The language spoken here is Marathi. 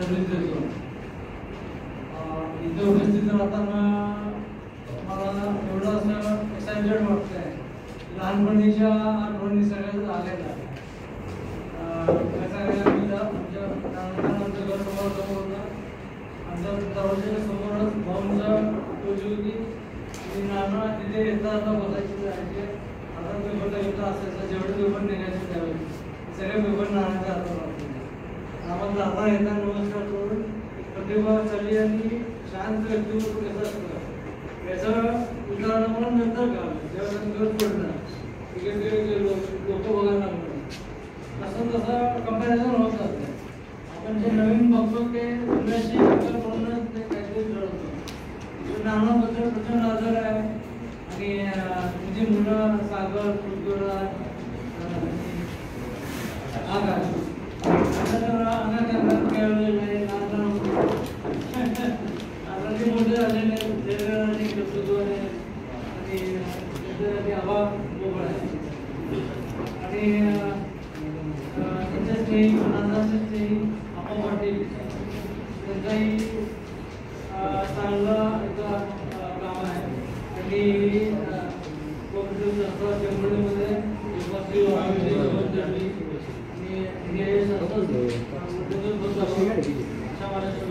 सर्व्हिस देतो. इथे उपस्थित राहताना मला एवढं असं एक्साइटेड वाटतंय. लहानपणीच्या आठवणी सगळ्याच आलेल्या. आमच्या घर समोर आमच्या दरवाजाच्या समोरच भाऊंचा टोली होती आणि नाना तिथे येता आता बसायचे जायचे. आता पेपरला येता असायचं, जेवढे पेपर निघायचे त्यावेळी सगळे पेपर नानाच्या हातात होते. आम्हाला जाता येता नमस्कार करून प्रतिभा चालली आणि शांत व्यक्तिमत्व कसं असतं याचं उदाहरण मला नंतर कळलं. जेव्हा घर पडलं तिकडे लोक बघायला लागलं असं तसं कंपॅरिझन होत जातं. आपण जे नवीन बघतो ते जुन्याशी म्हणूनच ते काहीतरी ठरवतो. नानाबद्दल प्रचंड आदर आहे आणि तुझी मुलं सागर पृथ्वीराज आकाश अनाथ खेळलेलं आहे. आता ते मोठे झालेले शरीराने कर्तृत्वाने आणि त्याच्यासाठी आभार मोकळा आहे. आणि त्यांच्या स्नेही नानाचे स्नेही आप्पा पाटील त्यांचाही चांगला काम आहे. आणि चेंबुर्णीमध्ये अशा महाराष्ट्र